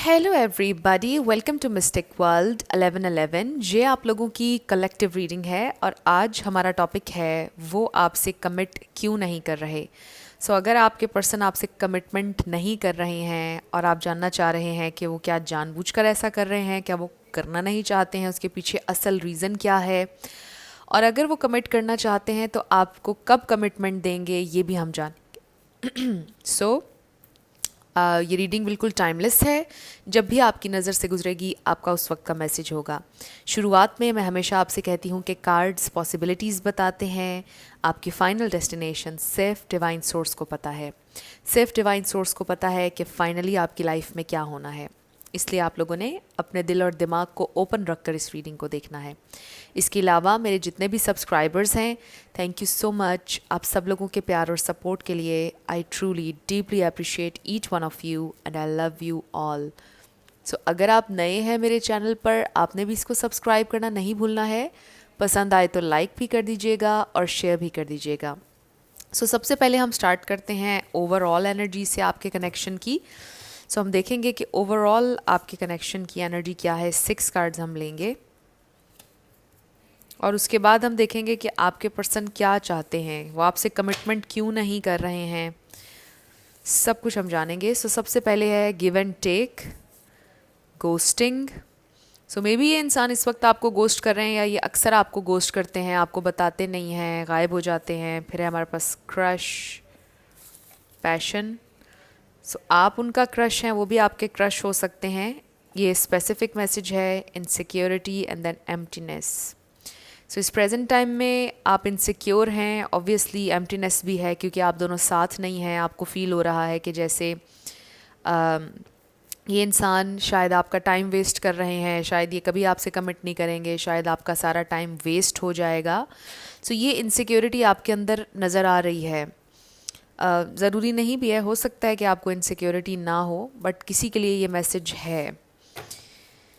Hello everybody, welcome to mystic world 1111। ये आप लोगों की कलेक्टिव रीडिंग है और आज हमारा टॉपिक है वो आपसे कमिट क्यों नहीं कर रहे। अगर आपके पर्सन आपसे कमिटमेंट नहीं कर रहे हैं और आप जानना चाह रहे हैं कि वो क्या जानबूझकर ऐसा कर रहे हैं, क्या वो करना नहीं चाहते हैं, उसके पीछे असल रीज़न क्या है, और अगर वो कमिट करना चाहते हैं तो आपको कब कमिटमेंट देंगे, ये भी हम जानेंगे। ये रीडिंग बिल्कुल टाइमलेस है। जब भी आपकी नज़र से गुजरेगी आपका उस वक्त का मैसेज होगा। शुरुआत में मैं हमेशा आपसे कहती हूँ कि कार्ड्स पॉसिबिलिटीज़ बताते हैं, आपकी फ़ाइनल डेस्टिनेशन सिर्फ डिवाइन सोर्स को पता है। सिर्फ डिवाइन सोर्स को पता है कि फ़ाइनली आपकी लाइफ में क्या होना है। इसलिए आप लोगों ने अपने दिल और दिमाग को ओपन रखकर इस रीडिंग को देखना है। इसके अलावा मेरे जितने भी सब्सक्राइबर्स हैं, थैंक यू सो मच। आप सब लोगों के प्यार और सपोर्ट के लिए I truly deeply appreciate each one of you and I love you all. अगर आप नए हैं मेरे चैनल पर, आपने भी इसको सब्सक्राइब करना नहीं भूलना है। पसंद आए तो लाइक भी कर दीजिएगा और शेयर भी कर दीजिएगा। सबसे पहले हम स्टार्ट करते हैं ओवरऑल एनर्जी से आपके कनेक्शन की। हम देखेंगे कि ओवरऑल आपके कनेक्शन की एनर्जी क्या है। 6 कार्ड्स हम लेंगे और उसके बाद हम देखेंगे कि आपके पर्सन क्या चाहते हैं, वो आपसे कमिटमेंट क्यों नहीं कर रहे हैं, सब कुछ हम जानेंगे। सबसे पहले है give and take, ghosting. Maybe ये इंसान इस वक्त आपको गोस्ट कर रहे हैं या ये अक्सर आपको गोस्ट करते हैं, आपको बताते नहीं हैं, गायब हो जाते हैं। फिर है हमारे पास क्रश, पैशन। आप उनका क्रश हैं, वो भी आपके क्रश हो सकते हैं। ये स्पेसिफिक मैसेज है इनसिक्योरिटी एंड देन एम्प्टीनेस। इस प्रेजेंट टाइम में आप इनसिक्योर हैं, ऑब्वियसली एम्प्टीनेस भी है क्योंकि आप दोनों साथ नहीं हैं। आपको फील हो रहा है कि जैसे ये इंसान शायद आपका टाइम वेस्ट कर रहे हैं, शायद ये कभी आपसे कमिट नहीं करेंगे, शायद आपका सारा टाइम वेस्ट हो जाएगा। ये इनसिक्योरिटी आपके अंदर नज़र आ रही है। ज़रूरी नहीं भी है, हो सकता है कि आपको इनसिक्योरिटी ना हो, बट किसी के लिए ये मैसेज है।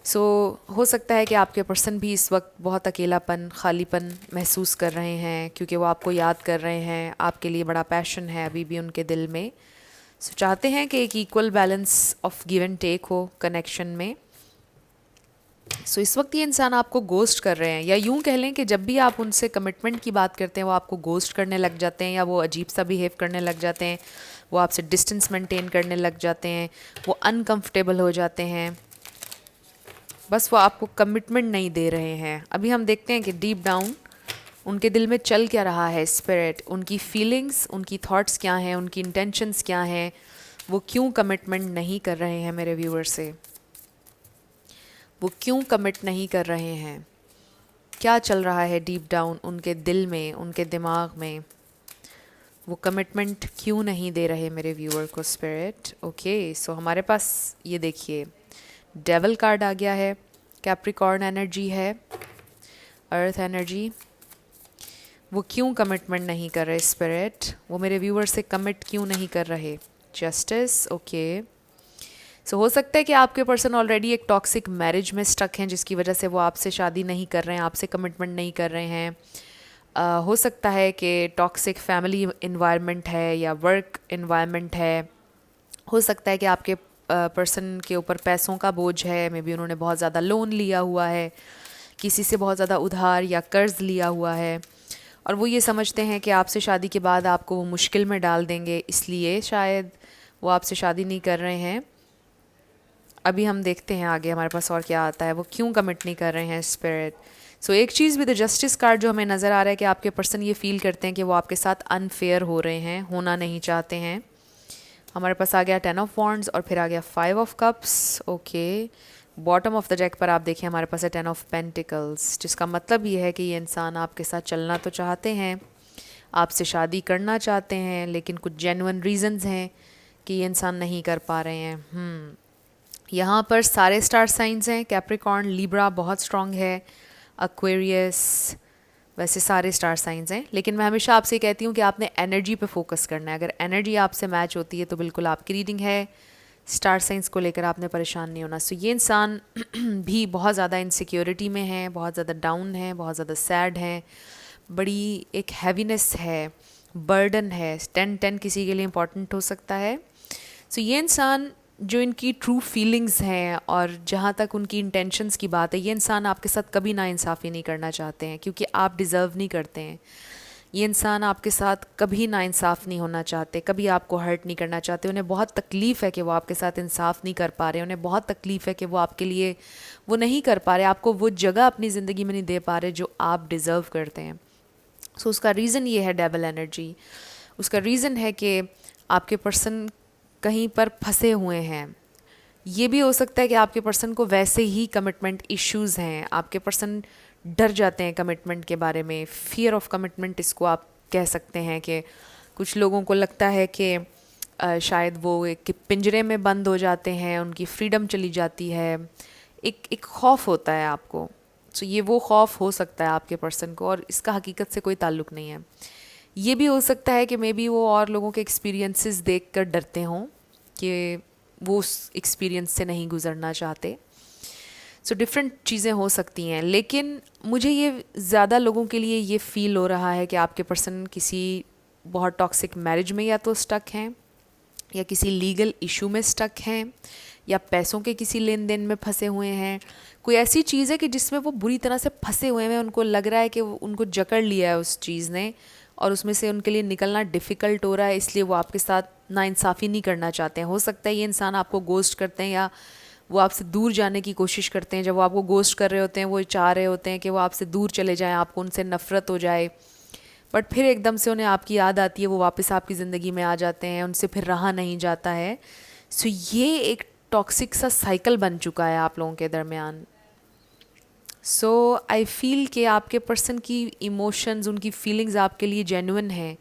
हो सकता है कि आपके पर्सन भी इस वक्त बहुत अकेलापन, खालीपन महसूस कर रहे हैं क्योंकि वो आपको याद कर रहे हैं। आपके लिए बड़ा पैशन है अभी भी उनके दिल में। चाहते हैं कि एक equal balance of give and take हो कनेक्शन में। इस वक्त ये इंसान आपको गोस्ट कर रहे हैं, या यूं कह लें कि जब भी आप उनसे कमिटमेंट की बात करते हैं वो आपको गोस्ट करने लग जाते हैं, या वो अजीब सा बिहेव करने लग जाते हैं, वो आपसे डिस्टेंस मेंटेन करने लग जाते हैं, वो अनकंफर्टेबल हो जाते हैं। बस वो आपको कमिटमेंट नहीं दे रहे हैं। अभी हम देखते हैं कि डीप डाउन उनके दिल में चल क्या रहा है, स्पिरिट, उनकी फीलिंग्स, उनकी थॉट्स क्या हैं, उनकी इंटेंशंस क्या हैं, वो क्यों कमिटमेंट नहीं कर रहे हैं मेरे व्यूअर से, वो क्यों कमिट नहीं कर रहे हैं, क्या चल रहा है डीप डाउन उनके दिल में, उनके दिमाग में, वो कमिटमेंट क्यों नहीं दे रहे मेरे व्यूअर को स्पिरिट। ओके, हमारे पास ये देखिए डेविल कार्ड आ गया है, कैप्रिकॉर्न एनर्जी है, अर्थ एनर्जी। वो क्यों कमिटमेंट नहीं कर रहे स्पिरिट, वो मेरे व्यूअर से कमिट क्यों नहीं कर रहे। जस्टिस। ओके, हो सकता है कि आपके पर्सन ऑलरेडी एक टॉक्सिक मैरिज में स्टक हैं जिसकी वजह से वो आपसे शादी नहीं कर रहे हैं, आपसे कमिटमेंट नहीं कर रहे हैं। हो सकता है कि टॉक्सिक फैमिली इन्वायरमेंट है या वर्क इन्वायरमेंट है। हो सकता है कि आपके पर्सन के ऊपर पैसों का बोझ है, मे बी उन्होंने बहुत ज़्यादा लोन लिया हुआ है, किसी से बहुत ज़्यादा उधार या कर्ज़ लिया हुआ है, और वो ये समझते हैं कि आपसे शादी के बाद आपको वो मुश्किल में डाल देंगे, इसलिए शायद वो आपसे शादी नहीं कर रहे हैं। अभी हम देखते हैं आगे हमारे पास और क्या आता है, वो क्यों कमिट नहीं कर रहे हैं स्पिरिट। एक चीज़ विद द जस्टिस कार्ड जो हमें नज़र आ रहा है कि आपके पर्सन ये फील करते हैं कि वो आपके साथ अनफेयर हो रहे हैं, होना नहीं चाहते हैं। हमारे पास आ गया 10 ऑफ वॉन्ड्स और फिर आ गया 5 of cups. Okay, bottom of the deck पर आप देखें हमारे पास है 10 ऑफ पेंटिकल्स, जिसका मतलब ये है कि ये इंसान आपके साथ चलना तो चाहते हैं, आपसे शादी करना चाहते हैं, लेकिन कुछ जेन्युइन रीजंस हैं कि ये इंसान नहीं कर पा रहे हैं। यहाँ पर सारे स्टार साइंस हैं, कैप्रिकॉर्न, लिब्रा बहुत स्ट्रॉन्ग है, एक्वेरियस, वैसे सारे स्टार साइंस हैं। लेकिन मैं हमेशा आपसे कहती हूँ कि आपने एनर्जी पे फोकस करना है। अगर एनर्जी आपसे मैच होती है तो बिल्कुल आपकी रीडिंग है। स्टार साइंस को लेकर आपने परेशान नहीं होना। ये इंसान भी बहुत ज़्यादा इनसिक्योरिटी में है, बहुत ज़्यादा डाउन है, बहुत ज़्यादा सैड है, बड़ी एक हैवीनेस है, बर्डन है। 10-10 किसी के लिए इम्पॉर्टेंट हो सकता है। ये इंसान जो इनकी ट्रू फीलिंग्स हैं और जहाँ तक उनकी इंटेंशंस की बात है, ये इंसान आपके साथ कभी नाइंसाफ़ी नहीं करना चाहते हैं क्योंकि आप डिज़र्व नहीं करते हैं। ये इंसान आपके साथ कभी नाइंसाफ़ नहीं होना चाहते, कभी आपको हर्ट नहीं करना चाहते। उन्हें बहुत तकलीफ़ है कि वो आपके साथ इंसाफ़ नहीं कर पा रहे, उन्हें बहुत तकलीफ़ है कि वो आपके लिए वो नहीं कर पा रहे, आपको वो जगह अपनी ज़िंदगी में नहीं दे पा रहे जो आप डिज़र्व करते हैं। सो उसका रीज़न ये है डेविल एनर्जी। उसका रीज़न है कि आपके पर्सन कहीं पर फंसे हुए हैं। ये भी हो सकता है कि आपके पर्सन को वैसे ही कमिटमेंट इश्यूज़ हैं, आपके पर्सन डर जाते हैं कमिटमेंट के बारे में, फियर ऑफ कमिटमेंट इसको आप कह सकते हैं। कि कुछ लोगों को लगता है कि शायद वो एक पिंजरे में बंद हो जाते हैं, उनकी फ्रीडम चली जाती है, एक खौफ होता है आपको। सो ये वो खौफ हो सकता है आपके पर्सन को, और इसका हकीकत से कोई ताल्लुक़ नहीं है। ये भी हो सकता है कि मे बी वो और लोगों के एक्सपीरियंसेस देख कर डरते हों कि वो उस एक्सपीरियंस से नहीं गुज़रना चाहते। सो डिफरेंट चीज़ें हो सकती हैं, लेकिन मुझे ये ज़्यादा लोगों के लिए ये फ़ील हो रहा है कि आपके पर्सन किसी बहुत टॉक्सिक मैरिज में या तो स्टक हैं, या किसी लीगल इशू में स्टक हैं, या पैसों के किसी लेन देन में फंसे हुए हैं। कोई ऐसी चीज़ है कि जिसमें वो बुरी तरह से फंसे हुए हैं, उनको लग रहा है कि उनको जकड़ लिया है उस चीज़ ने, और उसमें से उनके लिए निकलना डिफ़िकल्ट हो रहा है, इसलिए वो आपके साथ नाइंसाफ़ी नहीं करना चाहते हैं। हो सकता है ये इंसान आपको गोस्ट करते हैं, या वो आपसे दूर जाने की कोशिश करते हैं। जब वो आपको गोस्ट कर रहे होते हैं, वो चाह रहे होते हैं कि वो आपसे दूर चले जाएं, आपको उनसे नफ़रत हो जाए, बट फिर एकदम से उन्हें आपकी याद आती है, वो वापस आपकी ज़िंदगी में आ जाते हैं, उनसे फिर रहा नहीं जाता है। सो ये एक टॉक्सिक सा साइकिल बन चुका है आप लोगों के दरमियान। सो आई फील कि आपके पर्सन की इमोशंस, उनकी फीलिंग्स आपके लिए जेन्युइन हैं,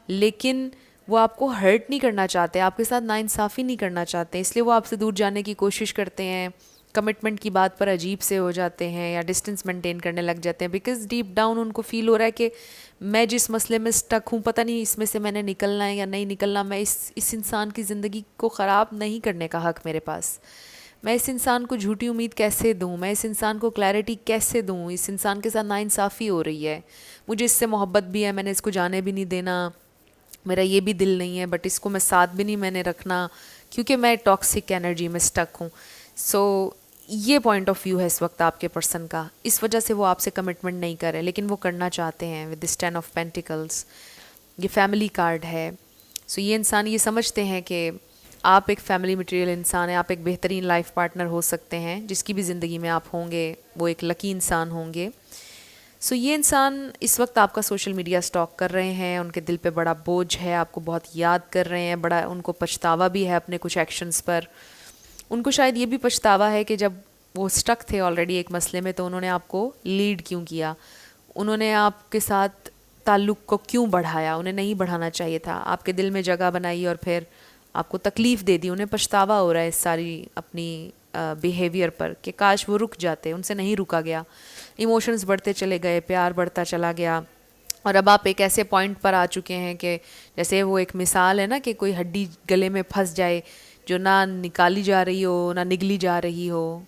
लेकिन वो आपको हर्ट नहीं करना चाहते, आपके साथ नाइंसाफ़ी नहीं करना चाहते, इसलिए वो आपसे दूर जाने की कोशिश करते हैं। कमिटमेंट की बात पर अजीब से हो जाते हैं या डिस्टेंस मेंटेन करने लग जाते हैं, बिकॉज डीप डाउन उनको फील हो रहा है कि मैं जिस मसले में स्टक हूँ, पता नहीं इसमें से मैंने निकलना है या नहीं निकलना। मैं इस इंसान की ज़िंदगी को ख़राब नहीं करने का हक़ मेरे पास। मैं इस इंसान को झूठी उम्मीद कैसे दूँ, मैं इस इंसान को क्लैरिटी कैसे दूँ। इस इंसान के साथ नाइंसाफ़ी हो रही है, मुझे इससे मोहब्बत भी है, मैंने इसको जाने भी नहीं देना, मेरा ये भी दिल नहीं है, बट इसको मैं साथ भी नहीं मैंने रखना क्योंकि मैं टॉक्सिक एनर्जी में स्टक हूँ। सो ये पॉइंट ऑफ व्यू है इस वक्त आपके पर्सन का। इस वजह से वो आपसे कमिटमेंट नहीं कर रहे, लेकिन वो करना चाहते हैं विद दिस 10 ऑफ पेंटिकल्स। ये फैमिली कार्ड है। सो ये इंसान ये समझते हैं कि आप एक फैमिली मटेरियल इंसान है, आप एक बेहतरीन लाइफ पार्टनर हो सकते हैं, जिसकी भी ज़िंदगी में आप होंगे वो एक लकी इंसान होंगे। सो ये इंसान इस वक्त आपका सोशल मीडिया स्टॉक कर रहे हैं, उनके दिल पे बड़ा बोझ है, आपको बहुत याद कर रहे हैं, बड़ा उनको पछतावा भी है अपने कुछ एक्शंस पर। उनको शायद ये भी पछतावा है कि जब वो स्टक थे ऑलरेडी एक मसले में, तो उन्होंने आपको लीड क्यों किया, उन्होंने आपके साथ ताल्लुक़ को क्यों बढ़ाया, उन्हें नहीं बढ़ाना चाहिए था। आपके दिल में जगह बनाई और फिर आपको तकलीफ़ दे दी। उन्हें पछतावा हो रहा है इस सारी अपनी बिहेवियर पर कि काश वो रुक जाते, उनसे नहीं रुका गया। इमोशंस बढ़ते चले गए, प्यार बढ़ता चला गया, और अब आप एक ऐसे पॉइंट पर आ चुके हैं कि जैसे वो एक मिसाल है ना कि कोई हड्डी गले में फंस जाए जो ना निकाली जा रही हो ना निगली जा रही हो।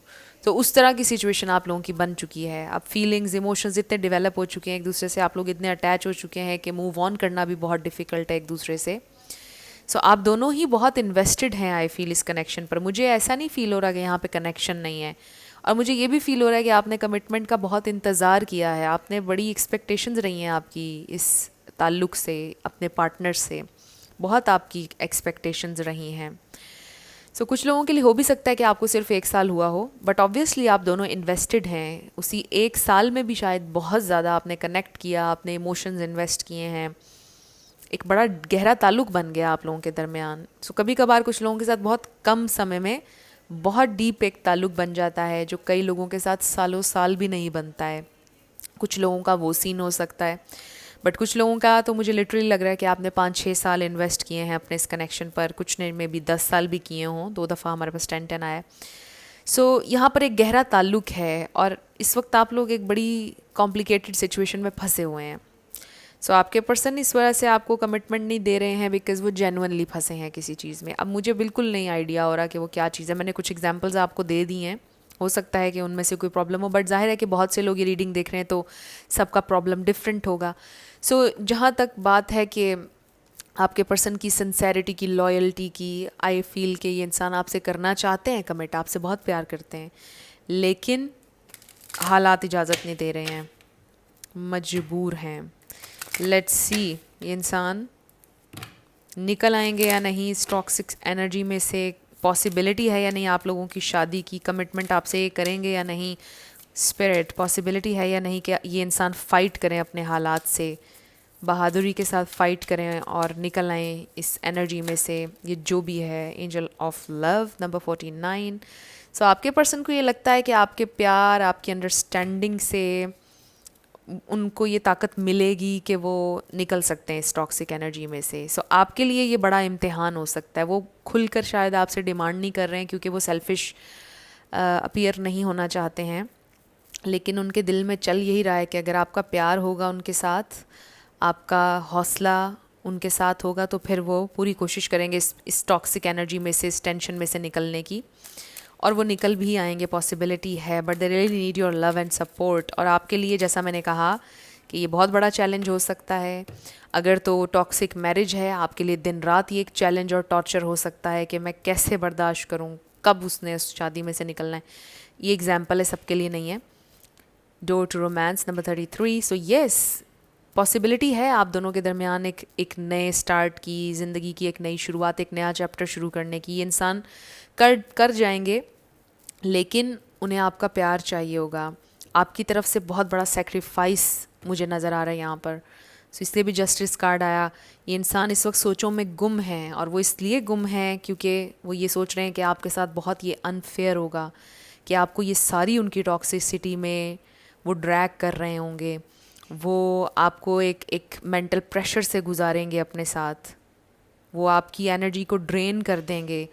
तो उस तरह की सिचुएशन आप लोगों की बन चुकी है। अब फीलिंग्स, इमोशंस इतने डेवलप हो चुके हैं एक दूसरे से, आप लोग इतने अटैच हो चुके हैं कि मूव ऑन करना भी बहुत डिफ़िकल्ट है एक दूसरे से। सो आप दोनों ही बहुत इन्वेस्टेड हैं आई फील इस कनेक्शन पर। मुझे ऐसा नहीं फ़ील हो रहा कि यहाँ पे कनेक्शन नहीं है, और मुझे ये भी फ़ील हो रहा है कि आपने कमिटमेंट का बहुत इंतज़ार किया है, आपने बड़ी एक्सपेक्टेशंस रही हैं आपकी इस ताल्लुक़ से, अपने पार्टनर से बहुत आपकी एक्सपेक्टेशंस रही हैं। सो कुछ लोगों के लिए हो भी सकता है कि आपको सिर्फ 1 साल हुआ हो, बट ऑब्वियसली आप दोनों इन्वेस्टेड हैं। उसी 1 साल में भी शायद बहुत ज़्यादा आपने कनेक्ट किया, आपने इमोशंस इन्वेस्ट किए हैं, एक बड़ा गहरा ताल्लुक़ बन गया आप लोगों के दरमियान। सो कभी कभार कुछ लोगों के साथ बहुत कम समय में बहुत डीप एक ताल्लुक़ बन जाता है, जो कई लोगों के साथ सालों साल भी नहीं बनता है। कुछ लोगों का वो सीन हो सकता है, बट कुछ लोगों का तो मुझे लिटरली लग रहा है कि आपने 5-6 साल इन्वेस्ट किए हैं अपने इस कनेक्शन पर। कुछ ने में भी 10 साल भी किए हों, 2 दफ़ा हमारे पास 10-10 आया है। सो यहाँ पर एक गहरा ताल्लुक़ है, और इस वक्त आप लोग एक बड़ी कॉम्प्लिकेटेड सिचुएशन में फंसे हुए हैं। सो आपके पर्सन इस वजह से आपको कमिटमेंट नहीं दे रहे हैं बिकॉज़ वो जेन्युइनली फंसे हैं किसी चीज़ में। अब मुझे बिल्कुल नहीं आइडिया हो रहा कि वो क्या चीज़ है। मैंने कुछ एग्जांपल्स आपको दे दी हैं, हो सकता है कि उनमें से कोई प्रॉब्लम हो, बट जाहिर है कि बहुत से लोग ये रीडिंग देख रहे हैं तो सबका प्रॉब्लम डिफरेंट होगा। सो जहाँ तक बात है कि आपके पर्सन की सिंसेरिटी की, लॉयल्टी की, आई फील कि ये इंसान आपसे करना चाहते हैं कमिट, आपसे बहुत प्यार करते हैं, लेकिन हालात इजाज़त नहीं दे रहे हैं, मजबूर हैं। लेट्स सी ये इंसान निकल आएंगे या नहीं इस टॉक्सिक एनर्जी में से, पॉसिबिलिटी है या नहीं आप लोगों की शादी की, कमिटमेंट आपसे करेंगे या नहीं, स्पिरिट पॉसिबिलिटी है या नहीं कि ये इंसान फ़ाइट करें अपने हालात से, बहादुरी के साथ फ़ाइट करें और निकल आएँ इस एनर्जी में से। ये जो भी है, एंजल ऑफ लव नंबर 49। सो आपके पर्सन को ये लगता है कि आपके प्यार, आपकी अंडरस्टैंडिंग से उनको ये ताकत मिलेगी कि वो निकल सकते हैं इस टॉक्सिक एनर्जी में से। सो आपके लिए ये बड़ा इम्तिहान हो सकता है। वो खुलकर शायद आपसे डिमांड नहीं कर रहे हैं क्योंकि वो सेल्फिश अपीयर नहीं होना चाहते हैं, लेकिन उनके दिल में चल यही रहा है कि अगर आपका प्यार होगा उनके साथ, आपका हौसला उनके साथ होगा, तो फिर वो पूरी कोशिश करेंगे इस टॉक्सिक एनर्जी में से, इस टेंशन में से निकलने की, और वो निकल भी आएंगे, पॉसिबिलिटी है। But they really need your love and support. और आपके लिए जैसा मैंने कहा कि ये बहुत बड़ा चैलेंज हो सकता है। अगर तो टॉक्सिक मैरिज है, आपके लिए दिन रात ये एक चैलेंज और टॉर्चर हो सकता है कि मैं कैसे बर्दाश्त करूँ, कब उसने उस शादी में से निकलना है। ये एग्जाम्पल है, सबके लिए नहीं है। Door to romance number 33। So yes, possibility है आप दोनों के दरमियान एक नए स्टार्ट की, ज़िंदगी की एक नई शुरुआत, एक नया चैप्टर शुरू करने की। ये इंसान कर जाएंगे, लेकिन उन्हें आपका प्यार चाहिए होगा। आपकी तरफ से बहुत बड़ा सेक्रीफाइस मुझे नज़र आ रहा है यहाँ पर। सो इसलिए भी जस्टिस कार्ड आया। ये इंसान इस वक्त सोचों में गुम हैं, और वो इसलिए गुम हैं क्योंकि वो ये सोच रहे हैं कि आपके साथ बहुत ये अनफेयर होगा, कि आपको ये सारी उनकी टॉक्सिसिटी में वो ड्रैग कर रहे होंगे, वो आपको एक मेंटल प्रेशर से गुजारेंगे अपने साथ, वो आपकी एनर्जी को ड्रेन कर देंगे,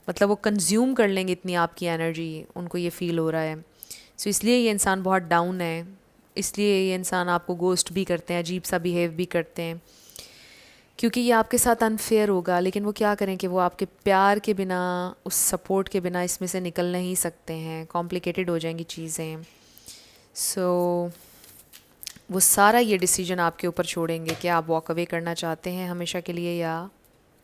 मतलब वो कंज्यूम कर लेंगे इतनी आपकी एनर्जी, उनको ये फ़ील हो रहा है। सो इसलिए ये इंसान बहुत डाउन है, इसलिए ये इंसान आपको गोस्ट भी करते हैं, अजीब सा बिहेव भी करते हैं, क्योंकि ये आपके साथ अनफेयर होगा। लेकिन वो क्या करें कि वो आपके प्यार के बिना, उस सपोर्ट के बिना इसमें से निकल नहीं सकते हैं, कॉम्प्लिकेटेड हो जाएंगी चीज़ें। सो वो सारा ये डिसीजन आपके ऊपर छोड़ेंगे कि आप वॉक अवे करना चाहते हैं हमेशा के लिए या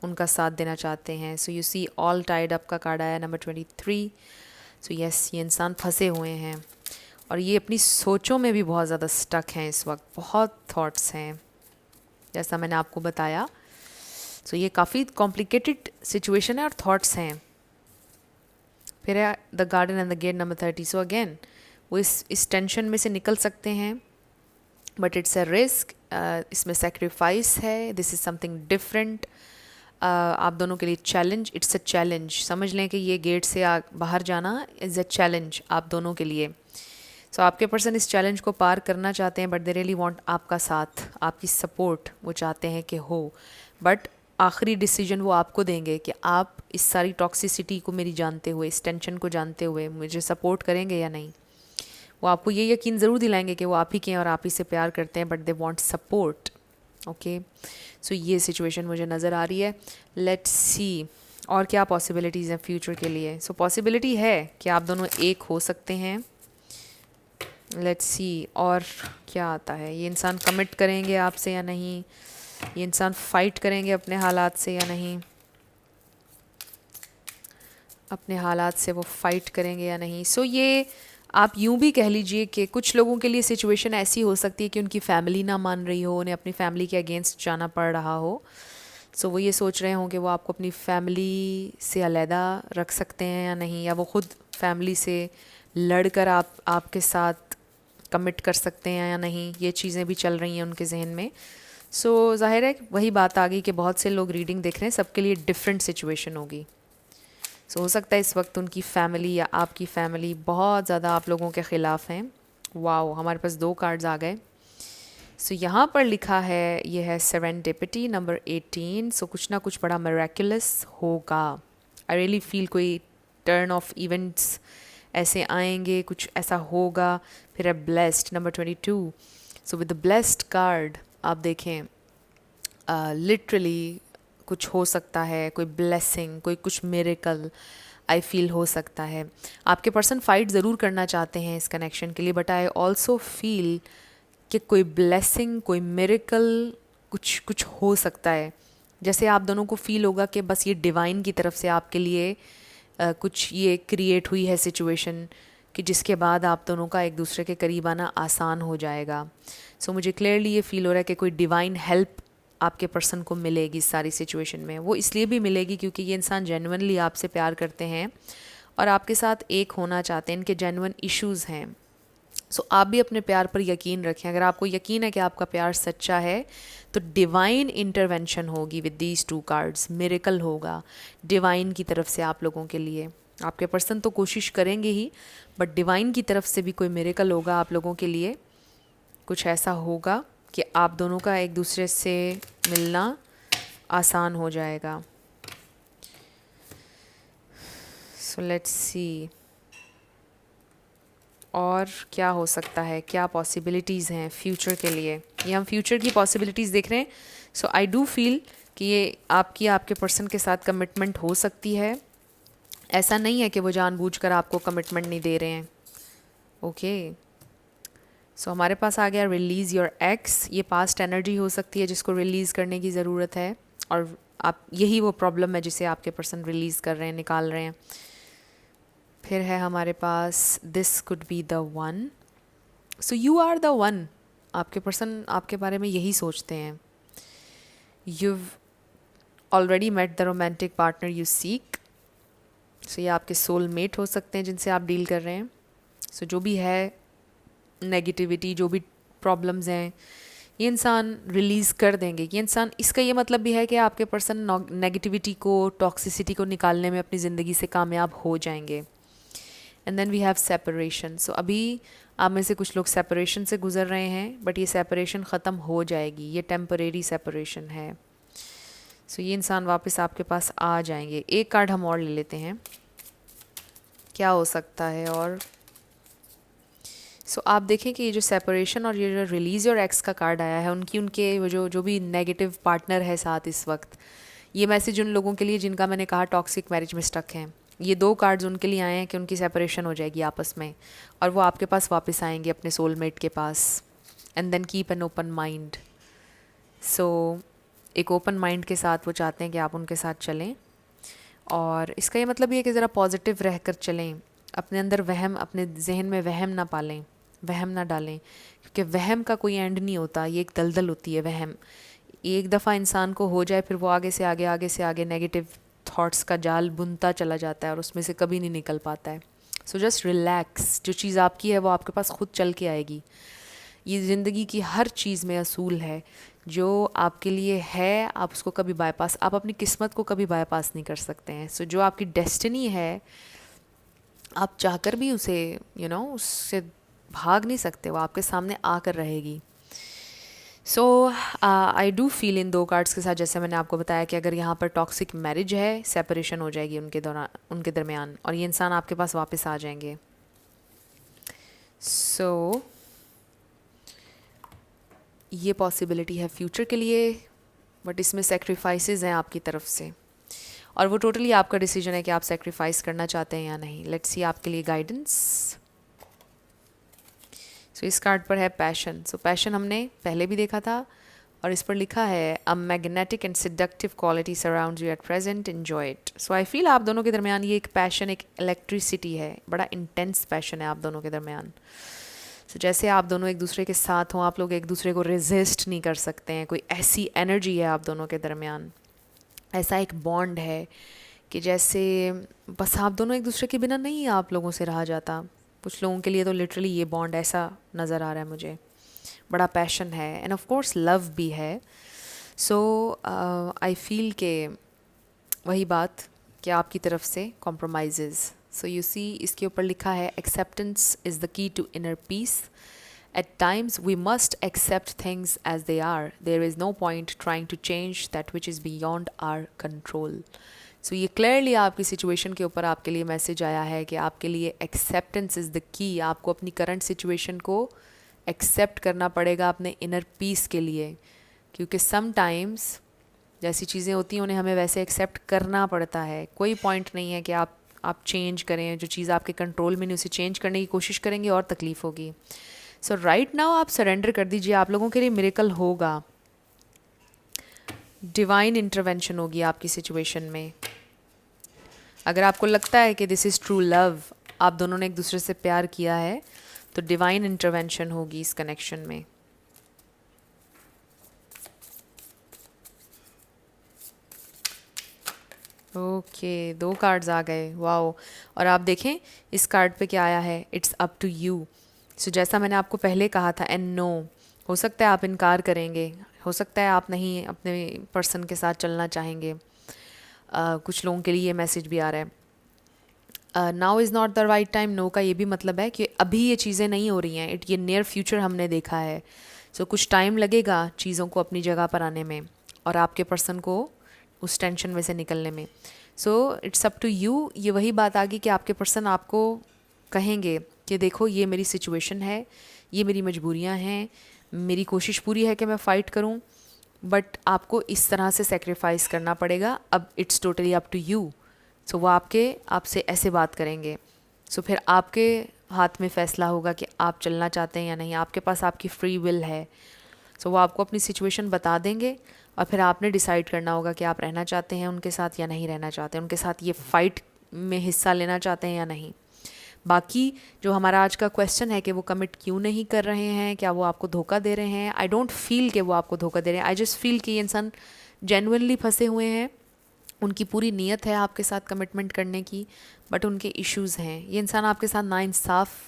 उनका साथ देना चाहते हैं। So you see all tied up का कार्ड आया नंबर 23। सो यस, ये इंसान फंसे हुए हैं और ये अपनी सोचों में भी बहुत ज़्यादा स्टक हैं इस वक्त, बहुत थॉट्स हैं जैसा मैंने आपको बताया। सो ये काफ़ी कॉम्प्लिकेटेड सिचुएशन है और थॉट्स हैं। फिर है the garden and the gate number 30। So again वो इस टेंशन में से निकल सकते हैं, बट इट्स अ रिस्क, इसमें सेक्रीफाइस है, दिस इज़ समथिंग डिफरेंट। आप दोनों के लिए चैलेंज, इट्स अ चैलेंज, समझ लें कि ये गेट से बाहर जाना इज़ अ चैलेंज आप दोनों के लिए। सो आपके पर्सन इस चैलेंज को पार करना चाहते हैं, बट दे रियली वांट आपका साथ, आपकी सपोर्ट वो चाहते हैं कि हो। बट आखिरी डिसीजन वो आपको देंगे कि आप इस सारी टॉक्सिसिटी को मेरी जानते हुए, इस टेंशन को जानते हुए मुझे सपोर्ट करेंगे या नहीं। वो आपको ये यकीन ज़रूर दिलाएंगे कि वो आप ही के हैं और आप ही से प्यार करते हैं, but they want support. Okay, so ये सिचुएशन मुझे नज़र आ रही है। लेट्स सी और क्या पॉसिबिलिटीज़ हैं फ्यूचर के लिए। सो पॉसिबिलिटी है कि आप दोनों एक हो सकते हैं। लेट्स सी और क्या आता है। ये इंसान कमिट करेंगे आपसे या नहीं, ये इंसान फ़ाइट करेंगे अपने हालात से या नहीं, अपने हालात से वो फ़ाइट करेंगे या नहीं। सो ये आप यूं भी कह लीजिए कि कुछ लोगों के लिए सिचुएशन ऐसी हो सकती है कि उनकी फैमिली ना मान रही हो, उन्हें अपनी फैमिली के अगेंस्ट जाना पड़ रहा हो। सो वो ये सोच रहे हों कि वो आपको अपनी फैमिली से अलहदा रख सकते हैं या नहीं, या वो ख़ुद फैमिली से लड़कर आपके साथ कमिट कर सकते हैं या नहीं। ये चीज़ें भी चल रही हैं उनके जहन में। सो ज़ाहिर है वही बात आ गई कि बहुत से लोग रीडिंग देख रहे हैं, सबके लिए डिफरेंट सिचुएशन होगी। सो हो सकता है इस वक्त उनकी फ़ैमिली या आपकी फ़ैमिली बहुत ज़्यादा आप लोगों के ख़िलाफ़ हैं। वाओ, हमारे पास 2 कार्ड्स आ गए। सो यहाँ पर लिखा है, ये है सेरेंडिपिटी नंबर 18। सो कुछ ना कुछ बड़ा मिरेकुलस होगा। आई रियली फील कोई टर्न ऑफ इवेंट्स ऐसे आएंगे, कुछ ऐसा होगा। फिर है blessed number 22। So with the blessed card आप देखें, लिटरली कुछ हो सकता है, कोई ब्लेसिंग, कोई कुछ मिरेकल आई फील हो सकता है। आपके पर्सन फाइट ज़रूर करना चाहते हैं इस कनेक्शन के लिए, बट आई ऑल्सो फील कि कोई ब्लेसिंग, कोई मिरेकल कुछ हो सकता है। जैसे आप दोनों को फील होगा कि बस ये डिवाइन की तरफ से आपके लिए कुछ ये क्रिएट हुई है सिचुएशन कि जिसके बाद आप दोनों का एक दूसरे के करीब आना आसान हो जाएगा। सो मुझे क्लियरली ये फील हो रहा है कि कोई डिवाइन हेल्प आपके पर्सन को मिलेगी इस सारी सिचुएशन में। वो इसलिए भी मिलेगी क्योंकि ये इंसान जेन्युइनली आपसे प्यार करते हैं और आपके साथ एक होना चाहते हैं, इनके जेन्युइन इश्यूज़ हैं। सो आप भी अपने प्यार पर यकीन रखें। अगर आपको यकीन है कि आपका प्यार सच्चा है तो डिवाइन इंटरवेंशन होगी with these two cards, miracle होगा डिवाइन की तरफ से आप लोगों के लिए। आपके पर्सन तो कोशिश करेंगे ही, बट डिवाइन की तरफ से भी कोई मिरेकल होगा आप लोगों के लिए। कुछ ऐसा होगा कि आप दोनों का एक दूसरे से मिलना आसान हो जाएगा। सो लेट्स सी और क्या हो सकता है, क्या पॉसिबिलिटीज़ हैं फ्यूचर के लिए। ये हम फ्यूचर की पॉसिबिलिटीज़ देख रहे हैं। सो आई डू फील कि ये आपके पर्सन के साथ कमिटमेंट हो सकती है। ऐसा नहीं है कि वो जानबूझकर आपको कमिटमेंट नहीं दे रहे हैं। ओके सो हमारे पास आ गया रिलीज़ योर एक्स। ये पास्ट एनर्जी हो सकती है जिसको रिलीज़ करने की ज़रूरत है, और आप यही वो प्रॉब्लम है जिसे आपके पर्सन रिलीज़ कर रहे हैं, निकाल रहे हैं। फिर है हमारे पास this could be the one. So you are the one. आपके पर्सन आपके बारे में यही सोचते हैं। You already met the romantic partner you seek. So ये आपके सोलमेट हो सकते हैं जिनसे आप डील कर रहे हैं। सो जो भी है नेगेटिविटी, जो भी प्रॉब्लम्स हैं, ये इंसान रिलीज़ कर देंगे। ये इंसान, इसका ये मतलब भी है कि आपके पर्सन नेगेटिविटी को, टॉक्सिसिटी को निकालने में अपनी ज़िंदगी से कामयाब हो जाएंगे। And then we have separation. So अभी आप में से कुछ लोग सेपरेशन से गुजर रहे हैं, बट ये सेपरेशन ख़त्म हो जाएगी। ये टेम्परेरी सेपरेशन है। सो ये इंसान वापस आपके पास आ जाएंगे। एक कार्ड हम और ले लेते हैं, क्या हो सकता है। और सो आप देखें कि ये जो सेपरेशन और ये जो रिलीज़ योर एक्स का कार्ड आया है, उनके वो जो भी नेगेटिव पार्टनर है साथ इस वक्त, ये मैसेज उन लोगों के लिए जिनका मैंने कहा टॉक्सिक मैरिज में स्टक हैं। ये 2 कार्ड्स उनके लिए आए हैं कि उनकी सेपरेशन हो जाएगी आपस में, और वो आपके पास वापस आएंगे अपने सोलमेट के पास। And then keep an open mind. So एक ओपन माइंड के साथ वो चाहते हैं कि आप उनके साथ चलें, और इसका ये मतलब ये है कि ज़रा पॉजिटिव रह कर चलें। अपने अंदर वहम, अपने जहन में वहम ना पालें, वहम ना डालें, क्योंकि वहम का कोई एंड नहीं होता। ये एक दलदल होती है वहम। एक दफ़ा इंसान को हो जाए, फिर वो आगे से आगे नेगेटिव थॉट्स का जाल बुनता चला जाता है और उसमें से कभी नहीं निकल पाता है। So just relax. जो चीज़ आपकी है वो आपके पास खुद चल के आएगी। ये ज़िंदगी की हर चीज़ में असूल है। जो आपके लिए है आप उसको कभी बाईपास, आप अपनी किस्मत को कभी बाईपास नहीं कर सकते हैं। सो जो आपकी डेस्टिनी है, आप चाहकर भी उसे उससे भाग नहीं सकते, वो आपके सामने आकर रहेगी। So I do feel in 2 cards के साथ, जैसे मैंने आपको बताया, कि अगर यहाँ पर टॉक्सिक मैरिज है, सेपरेशन हो जाएगी उनके दरमियान, और ये इंसान आपके पास वापस आ जाएंगे। सो ये पॉसिबिलिटी है फ्यूचर के लिए, बट इसमें सेक्रीफाइसेस हैं आपकी तरफ से, और वो टोटली आपका डिसीजन है कि आप सेक्रीफाइस करना चाहते हैं या नहीं। लेट्स सी आपके लिए गाइडेंस। सो इस कार्ड पर है पैशन। सो पैशन हमने पहले भी देखा था, और इस पर लिखा है a magnetic and seductive quality surrounds you at present, enjoy it. So I feel आप दोनों के दरमियान ये एक पैशन, एक इलेक्ट्रिसिटी है, बड़ा इंटेंस पैशन है आप दोनों के दरमियान। सो जैसे आप दोनों एक दूसरे के साथ हों, आप लोग एक दूसरे को रेजिस्ट नहीं कर सकते हैं। कोई ऐसी एनर्जी है आप दोनों के दरमियान, ऐसा एक बॉन्ड है कि जैसे बस आप दोनों एक दूसरे के बिना नहीं आप लोगों से रहा जाता। कुछ लोगों के लिए तो लिटरली ये बॉन्ड ऐसा नज़र आ रहा है मुझे। बड़ा पैशन है, एंड ऑफ कोर्स लव भी है। सो आई फील के वही बात कि आपकी तरफ से कॉम्प्रोमाइज़। सो यू सी इसके ऊपर लिखा है acceptance is the key to inner peace. At times we must accept things as they are. There is no point trying to change that which is beyond our control. So ये clearly आपकी situation के ऊपर आपके लिए message आया है कि आपके लिए acceptance is the key. आपको अपनी current situation को accept करना पड़ेगा अपने inner peace के लिए, क्योंकि sometimes जैसी चीज़ें होती हैं उन्हें हमें वैसे accept करना पड़ता है। कोई point नहीं है कि आप change करें। जो चीज़ आपके कंट्रोल में नहीं उसे change करने की कोशिश करेंगे और तकलीफ़ होगी। सो राइट नाउ आप सरेंडर कर दीजिए, आप लोगों के लिए मिरेकल होगा। डिवाइन इंटरवेंशन होगी आपकी सिचुएशन में। अगर आपको लगता है कि दिस इज़ ट्रू लव, आप दोनों ने एक दूसरे से प्यार किया है, तो डिवाइन इंटरवेंशन होगी इस कनेक्शन में। ओके, 2 कार्ड्स आ गए, वाओ। और आप देखें इस कार्ड पे क्या आया है, इट्स अप टू यू। सो जैसा मैंने आपको पहले कहा था, एंड नो, हो सकता है आप इनकार करेंगे, हो सकता है आप नहीं अपने पर्सन के साथ चलना चाहेंगे। कुछ लोगों के लिए ये मैसेज भी आ रहा है, now is not the right time. No का ये भी मतलब है कि अभी ये चीज़ें नहीं हो रही हैं, ये नियर फ्यूचर हमने देखा है। सो कुछ टाइम लगेगा चीज़ों को अपनी जगह पर आने में और आपके पर्सन को उस टेंशन में से निकलने में। So it's up to you. ये वही बात आ गई कि आपके पर्सन आपको कहेंगे कि देखो ये मेरी सिचुएशन है, ये मेरी मजबूरियां हैं, मेरी कोशिश पूरी है कि मैं फ़ाइट करूं, बट आपको इस तरह से सेक्रीफाइस करना पड़ेगा, अब it's totally up to you. So वो आपसे ऐसे बात करेंगे। सो फिर आपके हाथ में फ़ैसला होगा कि आप चलना चाहते हैं या नहीं, आपके पास आपकी फ्री विल है। सो वो आपको अपनी सिचुएशन बता देंगे और फिर आपने डिसाइड करना होगा कि आप रहना चाहते हैं उनके साथ या नहीं रहना चाहते हैं, उनके साथ ये फ़ाइट में हिस्सा लेना चाहते हैं या नहीं। बाकी जो हमारा आज का क्वेश्चन है कि वो कमिट क्यों नहीं कर रहे हैं, क्या वो आपको धोखा दे रहे हैं, आई डोंट फील कि वो आपको धोखा दे रहे हैं। आई जस्ट फील कि ये इंसान जेन्युइनली फंसे हुए हैं, उनकी पूरी नीयत है आपके साथ कमिटमेंट करने की, बट उनके इश्यूज़ हैं। ये इंसान आपके साथ नाइंसाफ़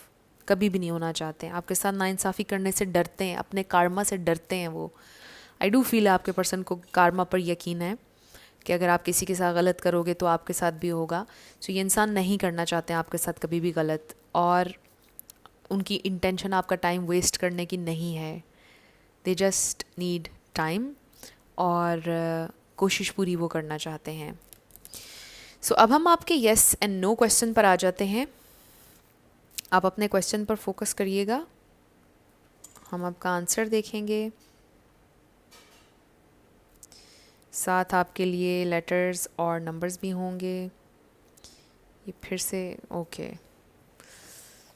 कभी भी नहीं होना चाहते हैं, आपके साथ नाइंसाफ़ी करने से डरते हैं, अपने कार्मा से डरते हैं वो। आई डू फील आपके पर्सन को कार्मा पर यकीन है कि अगर आप किसी के साथ गलत करोगे तो आपके साथ भी होगा। सो ये इंसान नहीं करना चाहते हैं आपके साथ कभी भी गलत, और उनकी इंटेंशन आपका टाइम वेस्ट करने की नहीं है। दे जस्ट नीड टाइम और कोशिश पूरी वो करना चाहते हैं। सो अब हम आपके येस एंड नो क्वेश्चन पर आ जाते हैं। आप अपने क्वेश्चन पर फोकस करिएगा, हम आपका आंसर देखेंगे, साथ आपके लिए लेटर्स और नंबर्स भी होंगे। ये फिर से ओके,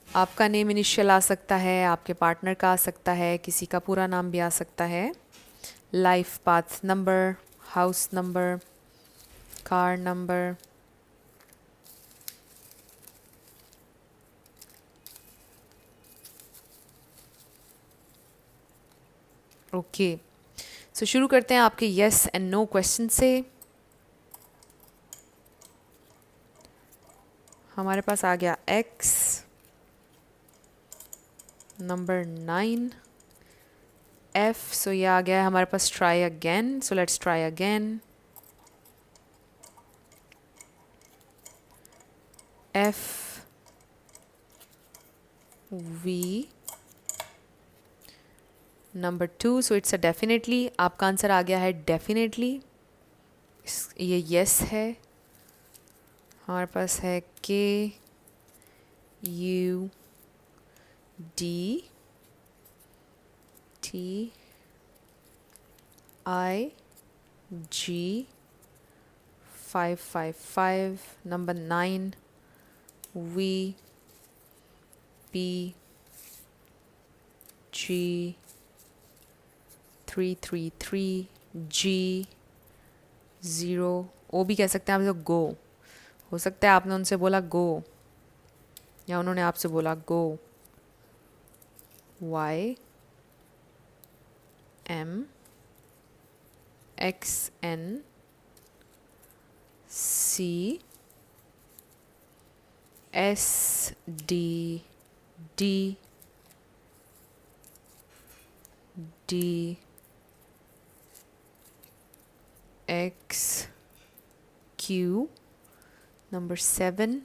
आपका नेम इनिशियल आ सकता है, आपके पार्टनर का आ सकता है, किसी का पूरा नाम भी आ सकता है। Life path number, house number, car number, okay. So शुरू करते हैं आपके येस एंड नो क्वेश्चन से। हमारे पास आ गया एक्स, नंबर 9, एफ। सो ये आ गया है हमारे पास try again. So let's try again. F V number 2। So it's a definitely, आपका आंसर आ गया है डेफिनेटली, ये यस है। हमारे पास है के U D T I G 555, number 9 V P G 333 G 0। O भी कह सकते हैं आप, तो गो हो सकता है आपने उनसे बोला गो या उन्होंने आपसे बोला go. Y M X N C S D D D X Q number 7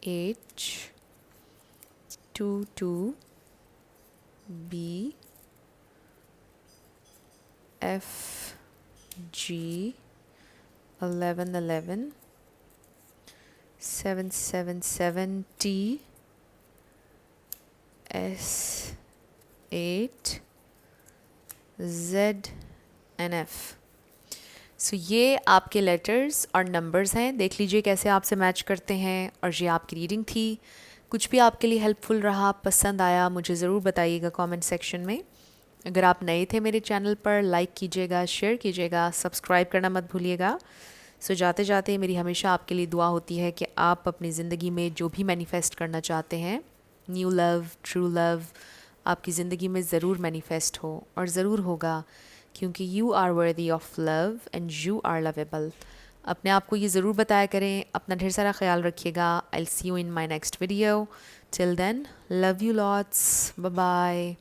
H 22 B F G 1111 777 T S 8 Z N F. So ये आपके लेटर्स और नंबर्स हैं, देख लीजिए कैसे आपसे मैच करते हैं। और ये आपकी रीडिंग थी। कुछ भी आपके लिए हेल्पफुल रहा, पसंद आया, मुझे ज़रूर बताइएगा कमेंट सेक्शन में। अगर आप नए थे मेरे चैनल पर, लाइक कीजिएगा, शेयर कीजिएगा, सब्सक्राइब करना मत भूलिएगा। सो जाते जाते मेरी हमेशा आपके लिए दुआ होती है कि आप अपनी ज़िंदगी में जो भी मैनिफेस्ट करना चाहते हैं, न्यू लव, ट्रू लव, आपकी ज़िंदगी में ज़रूर मैनिफेस्ट हो, और ज़रूर होगा, क्योंकि you are worthy of love and you are lovable. अपने आप को ये ज़रूर बताया करें। अपना ढेर सारा ख्याल रखिएगा। I will see you in my next video. Till then, love you lots, bye bye.